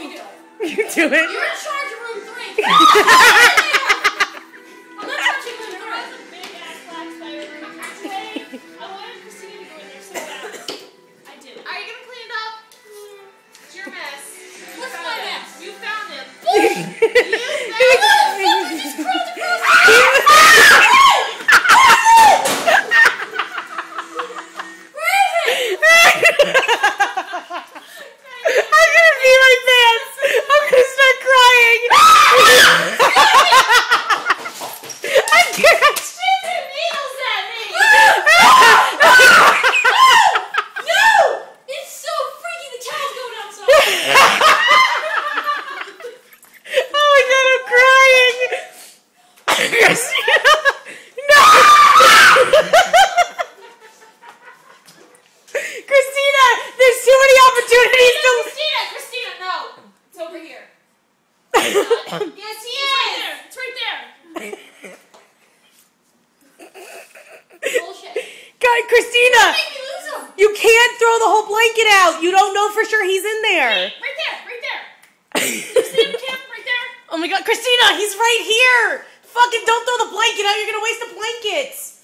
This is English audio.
You do it. You do it. You're in charge of room 3. I'm not touching room 3. There was a big ass black spider room today. I wanted Christina to go in there so bad. I did. Are you going to clean it up? It's your mess. What's my mess? You found him. I'm gonna pee my pants. I'm gonna start crying. I can't. Shooting needles at me. No! It's so freaky. The towel's going outside. Oh my god, I'm crying. Christina, no. Christina, there's too many opportunities to. Christina, no. It's over here. Yes, he Yes, he is. is. It's right there. Bullshit. God, Christina, Make me lose him. you can't throw the whole blanket out. You don't know for sure he's in there. Right there. Right there. You see him, Kim? Right there. Oh my god, Christina, he's right here. Fucking don't throw the blanket out. You're gonna waste the blankets.